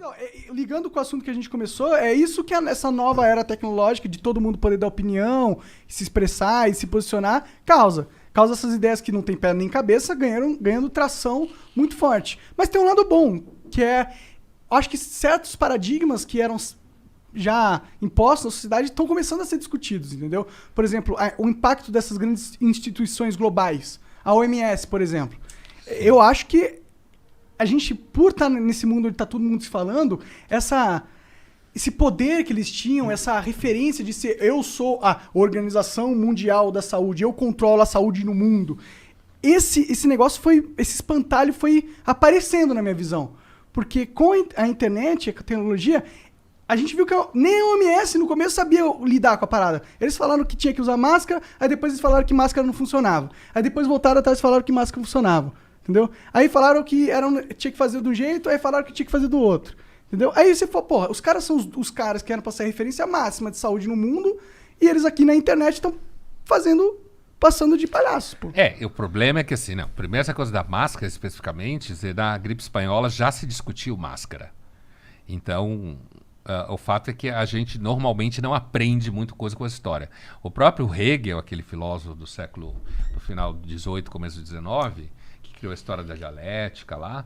Não, ligando com o assunto que a gente começou, é isso que essa nova era tecnológica de todo mundo poder dar opinião, se expressar e se posicionar, causa. Causa essas ideias que não tem pé nem cabeça ganhando tração muito forte. Mas tem um lado bom, que acho que certos paradigmas que eram já impostos na sociedade estão começando a ser discutidos, entendeu? Por exemplo, o impacto dessas grandes instituições globais. A OMS, por exemplo. Eu acho que a gente, por estar nesse mundo onde está todo mundo se falando, esse poder que eles tinham, essa referência de ser eu sou a Organização Mundial da Saúde, eu controlo a saúde no mundo. Esse negócio esse espantalho foi aparecendo na minha visão. Porque com a internet, a tecnologia, a gente viu que nem a OMS no começo sabia lidar com a parada. Eles falaram que tinha que usar máscara, aí depois eles falaram que máscara não funcionava. Aí depois voltaram atrás e falaram que máscara funcionava. Entendeu? Aí falaram que tinha que fazer de um jeito, aí falaram que tinha que fazer do outro. Entendeu? Aí você falou, porra, os caras são os caras que eram pra ser a referência máxima de saúde no mundo, e eles aqui na internet estão passando de palhaços, pô. O problema é que assim, não, primeiro essa coisa da máscara especificamente, na gripe espanhola já se discutiu máscara. Então, o fato é que a gente normalmente não aprende muito coisa com a história. O próprio Hegel, aquele filósofo do final do 18, começo do 19, criou a história da dialética lá,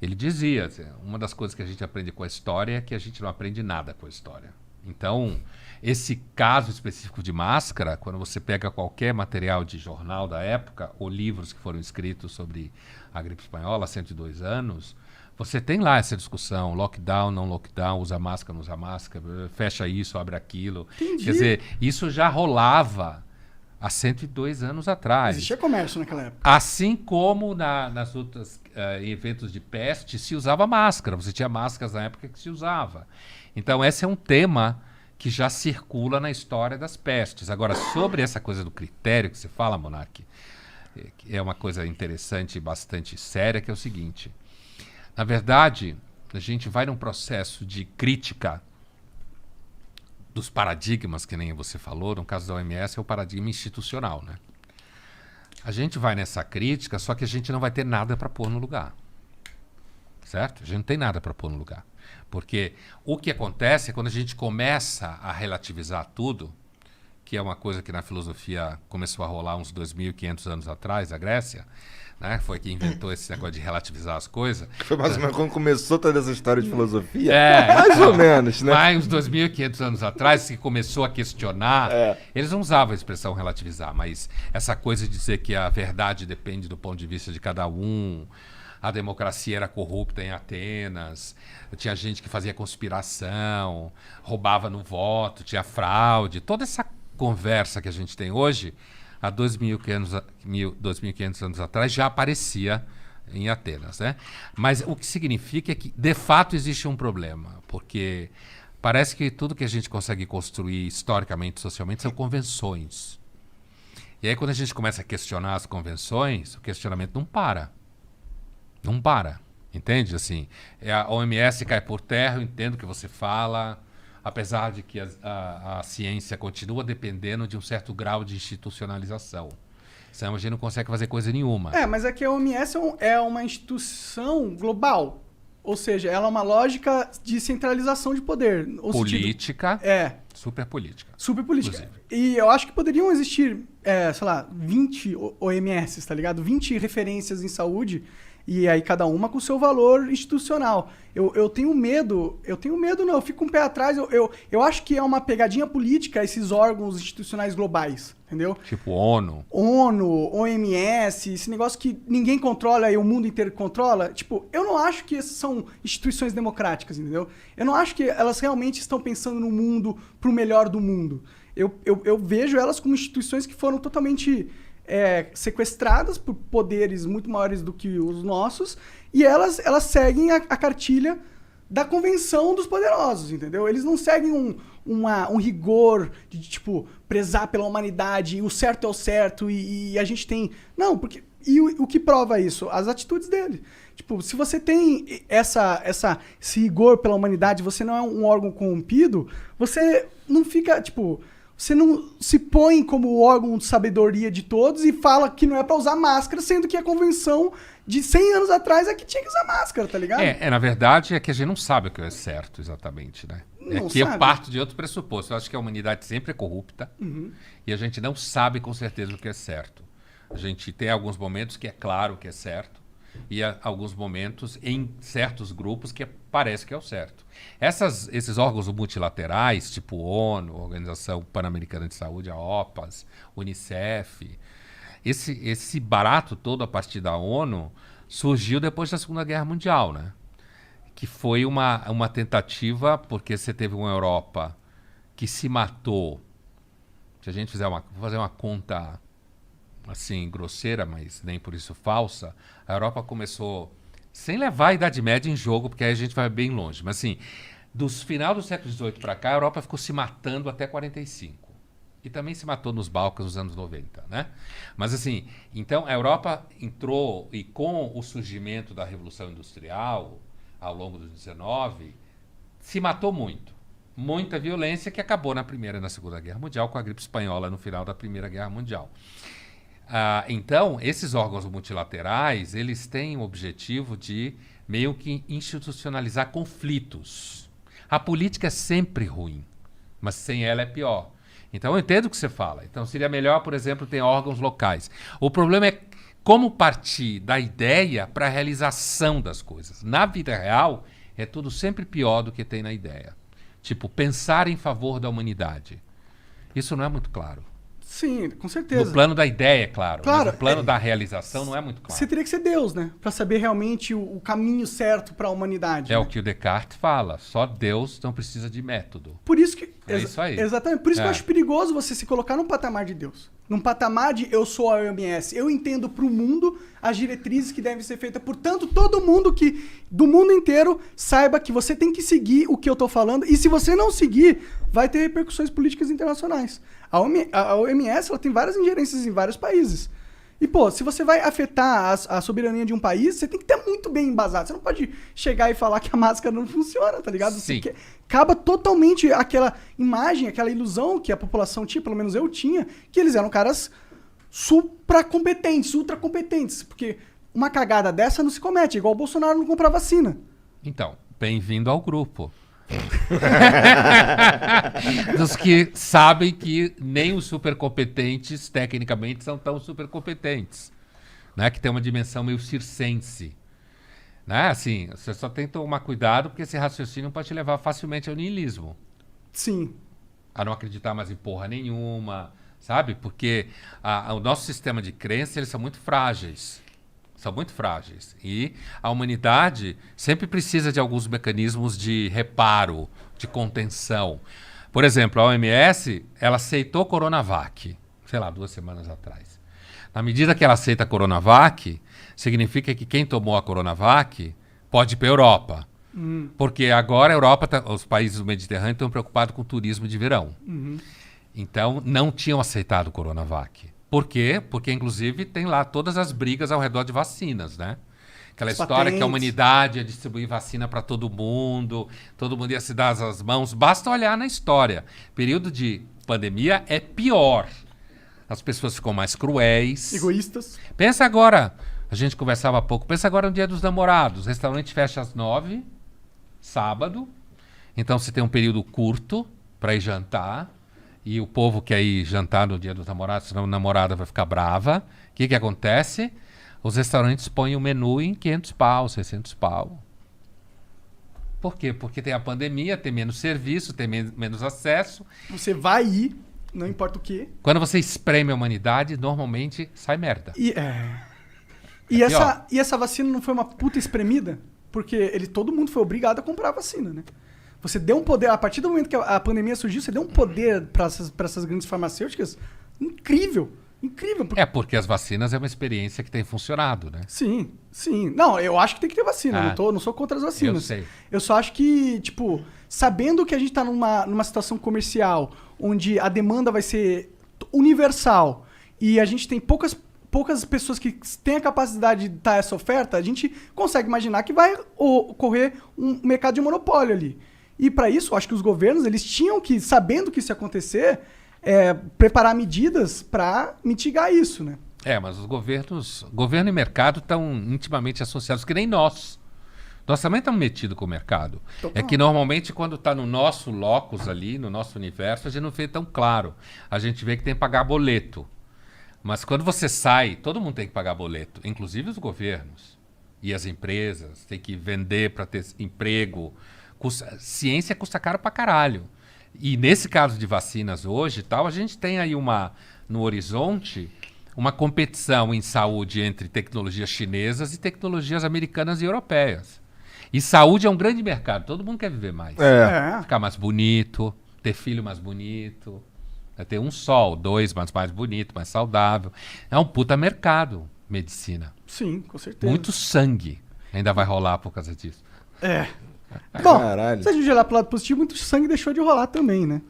ele dizia, assim, uma das coisas que a gente aprende com a história é que a gente não aprende nada com a história. Então, esse caso específico de máscara, quando você pega qualquer material de jornal da época, ou livros que foram escritos sobre a gripe espanhola há 102 anos, você tem lá essa discussão, lockdown, não lockdown, usa máscara, não usa máscara, fecha isso, abre aquilo. Entendi. Quer dizer, isso já rolava há 102 anos atrás. Existia comércio naquela época. Assim como nas outras eventos de peste se usava máscara. Você tinha máscaras na época que se usava. Então esse é um tema que já circula na história das pestes. Agora, sobre essa coisa do critério que você fala, Monark, é uma coisa interessante e bastante séria, que é o seguinte. Na verdade, a gente vai num processo de crítica dos paradigmas, que nem você falou, no caso da OMS é o paradigma institucional, né? A gente vai nessa crítica, só que a gente não vai ter nada para pôr no lugar. Certo? A gente não tem nada para pôr no lugar. Porque o que acontece é quando a gente começa a relativizar tudo, que é uma coisa que na filosofia começou a rolar uns 2.500 anos atrás, a Grécia, né? Foi que inventou esse negócio de relativizar as coisas. Foi mais ou menos quando começou toda essa história de filosofia? Mais ou menos, né? Mais uns 2.500 anos atrás, que começou a questionar, eles não usavam a expressão relativizar, mas essa coisa de dizer que a verdade depende do ponto de vista de cada um, a democracia era corrupta em Atenas, tinha gente que fazia conspiração, roubava no voto, tinha fraude, toda essa conversa que a gente tem hoje, há 2.500 anos atrás, já aparecia em Atenas, né? Mas o que significa é que, de fato, existe um problema, porque parece que tudo que a gente consegue construir historicamente, socialmente, são convenções. E aí, quando a gente começa a questionar as convenções, o questionamento não para. Não para, entende? Assim, a OMS cai por terra, eu entendo o que você fala, apesar de que a ciência continua dependendo de um certo grau de institucionalização. Senão a gente não consegue fazer coisa nenhuma. Mas é que a OMS é uma instituição global. Ou seja, ela é uma lógica de centralização de poder. Política. Super política. Super política. E eu acho que poderiam existir, sei lá, 20 OMS, tá ligado? 20 referências em saúde. E aí cada uma com o seu valor institucional. Eu tenho medo, não, eu fico com o pé atrás, eu acho que é uma pegadinha política esses órgãos institucionais globais, entendeu? Tipo ONU, OMS, esse negócio que ninguém controla e o mundo inteiro controla. Tipo, eu não acho que essas são instituições democráticas, entendeu? Eu não acho que elas realmente estão pensando no mundo pro melhor do mundo. Eu vejo elas como instituições que foram totalmente sequestradas por poderes muito maiores do que os nossos, e elas seguem a cartilha da convenção dos poderosos, entendeu? Eles não seguem um rigor de, tipo, prezar pela humanidade, o certo é o certo, e a gente tem... Não, porque... E o que prova isso? As atitudes dele. Tipo, se você tem esse rigor pela humanidade, você não é um órgão corrompido, você não fica, tipo... você não se põe como órgão de sabedoria de todos e fala que não é pra usar máscara, sendo que a convenção de 100 anos atrás é que tinha que usar máscara, tá ligado? Na verdade, é que a gente não sabe o que é certo exatamente, né? Não É que eu sabe. parto de outro pressuposto. Eu acho que a humanidade sempre é corrupta e a gente não sabe com certeza o que é certo. A gente tem alguns momentos que é claro o que é certo e há alguns momentos em certos grupos que parece que é o certo. Esses órgãos multilaterais, tipo ONU, Organização Pan-Americana de Saúde, a OPAS, Unicef, esse barato todo a partir da ONU surgiu depois da Segunda Guerra Mundial, né? Que foi uma tentativa, porque você teve uma Europa que se matou. Se a gente fizer vou fazer uma conta assim grosseira, mas nem por isso falsa, a Europa começou, sem levar a Idade Média em jogo, porque aí a gente vai bem longe, mas assim, dos final do século XVIII para cá, a Europa ficou se matando até 45. E também se matou nos Balcãs nos anos 90, né? Mas assim, então a Europa entrou, e com o surgimento da Revolução Industrial, ao longo do 19, se matou muito. Muita violência que acabou na Primeira e na Segunda Guerra Mundial, com a gripe espanhola no final da Primeira Guerra Mundial. Então, esses órgãos multilaterais, eles têm o objetivo de meio que institucionalizar conflitos. A política é sempre ruim, mas sem ela é pior. Então, eu entendo o que você fala. Então, seria melhor, por exemplo, ter órgãos locais. O problema é como partir da ideia para a realização das coisas. Na vida real, é tudo sempre pior do que tem na ideia. Tipo, pensar em favor da humanidade. Isso não é muito claro. Sim, com certeza. No plano da ideia, é claro. Claro, Mas no plano da realização não é muito claro. Você teria que ser Deus, né? Pra saber realmente o caminho certo pra humanidade. É né? o que o Descartes fala. Só Deus não precisa de método. Por isso que... É isso aí. Exatamente. Por isso que eu acho perigoso você se colocar num patamar de Deus. Num patamar de eu sou a OMS. Eu entendo pro mundo as diretrizes que devem ser feitas. Portanto, todo mundo do mundo inteiro saiba que você tem que seguir o que eu tô falando. E se você não seguir, vai ter repercussões políticas internacionais. A OMS ela tem várias ingerências em vários países. E, pô, se você vai afetar a soberania de um país, você tem que ter muito bem embasado. Você não pode chegar e falar que a máscara não funciona, tá ligado? Sim. Acaba totalmente aquela imagem, aquela ilusão que a população tinha, pelo menos eu tinha, que eles eram caras supracompetentes, ultracompetentes. Porque uma cagada dessa não se comete, igual o Bolsonaro não comprar vacina. Então, bem-vindo ao grupo. Dos que sabem que nem os supercompetentes, tecnicamente, são tão supercompetentes. Né? Que tem uma dimensão meio circense. Né? Assim, você só tem que tomar cuidado porque esse raciocínio pode te levar facilmente ao niilismo. Sim. A não acreditar mais em porra nenhuma, sabe? Porque o nosso sistema de crença, eles são muito frágeis. São muito frágeis. E a humanidade sempre precisa de alguns mecanismos de reparo, de contenção. Por exemplo, a OMS, ela aceitou a Coronavac, sei lá, 2 semanas atrás. Na medida que ela aceita a Coronavac, significa que quem tomou a Coronavac pode ir para a Europa. Porque agora a Europa, os países do Mediterrâneo estão preocupados com o turismo de verão. Então, não tinham aceitado a Coronavac. Por quê? Porque, inclusive, tem lá todas as brigas ao redor de vacinas, né? Aquela história que a humanidade ia distribuir vacina para todo mundo ia se dar as mãos. Basta olhar na história. Período de pandemia é pior. As pessoas ficam mais cruéis. Egoístas. Pensa agora, a gente conversava há pouco, pensa agora no Dia dos Namorados. O restaurante fecha às 9, sábado. Então, você tem um período curto para ir jantar. E o povo quer ir jantar no Dia dos Namorados, senão a namorada vai ficar brava. O que acontece? Os restaurantes põem o menu em 500 pau, 600 pau. Por quê? Porque tem a pandemia, tem menos serviço, tem menos acesso. Você vai ir, não importa o quê. Quando você espreme a humanidade, normalmente sai merda. E essa vacina não foi uma puta espremida? Porque todo mundo foi obrigado a comprar a vacina, né? Você deu um poder, a partir do momento que a pandemia surgiu, você deu um poder para essas grandes farmacêuticas incrível. Incrível. Porque as vacinas é uma experiência que tem funcionado, né? Sim, sim. Não, eu acho que tem que ter vacina. Não sou contra as vacinas. Eu sei. Eu só acho que, tipo, sabendo que a gente tá numa situação comercial onde a demanda vai ser universal e a gente tem poucas pessoas que têm a capacidade de dar essa oferta, a gente consegue imaginar que vai ocorrer um mercado de monopólio ali. E para isso, eu acho que os governos, eles tinham que, sabendo que isso ia acontecer, preparar medidas para mitigar isso, né? Mas os governo e mercado estão intimamente associados, que nem nós. Nós também estamos metidos com o mercado. Total. É que normalmente quando está no nosso locus ali, no nosso universo, a gente não vê tão claro. A gente vê que tem que pagar boleto. Mas quando você sai, todo mundo tem que pagar boleto, inclusive os governos e as empresas. Tem que vender para ter emprego. Ciência custa caro pra caralho. E nesse caso de vacinas hoje, a gente tem aí no horizonte uma competição em saúde entre tecnologias chinesas e tecnologias americanas e europeias. E saúde é um grande mercado, todo mundo quer viver mais. Ficar mais bonito, ter filho mais bonito, ter um só, 2, mas mais bonito, mais saudável. É um puta mercado, medicina. Sim, com certeza. Muito sangue ainda vai rolar por causa disso. Bom, Caralho. se a gente olhar pro lado positivo, muito sangue deixou de rolar também, né?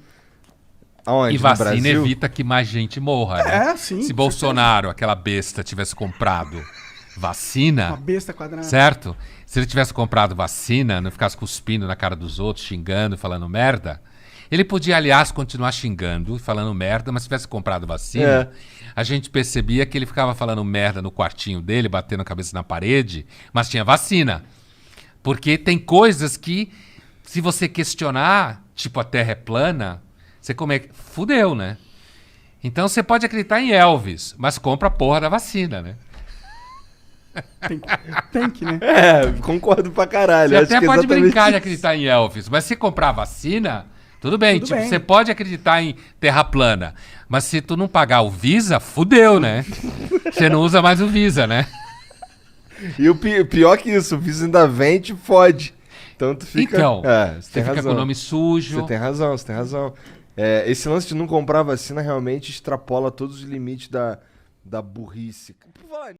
Aonde? E No vacina Brasil? evita que mais gente morra, né? Sim. Se com Bolsonaro, aquela besta, tivesse comprado certeza. vacina, Uma besta quadrada. certo? Se ele tivesse comprado vacina, não ficasse cuspindo na cara dos outros, xingando, falando merda, ele podia, aliás, continuar xingando, falando merda, mas se tivesse comprado vacina, a gente percebia que ele ficava falando merda no quartinho dele, batendo a cabeça na parede, mas tinha vacina. Porque tem coisas que, se você questionar, tipo a Terra é plana, você fudeu, né? Então você pode acreditar em Elvis, mas compra a porra da vacina, né? Tem que, né? Concordo pra caralho. Você Acho até que pode exatamente brincar de isso. acreditar em Elvis, mas se comprar vacina, tudo bem. Tudo Tipo, bem. você pode acreditar em Terra plana, mas se tu não pagar o Visa, fudeu, né? Você não usa mais o Visa, né? E o pior que isso, o Visa ainda vem e te fode. Então tu fica... Então, você você tem fica razão. com o nome sujo. Você tem razão, você tem razão. Esse lance de não comprar vacina realmente extrapola todos os limites da burrice. Por falar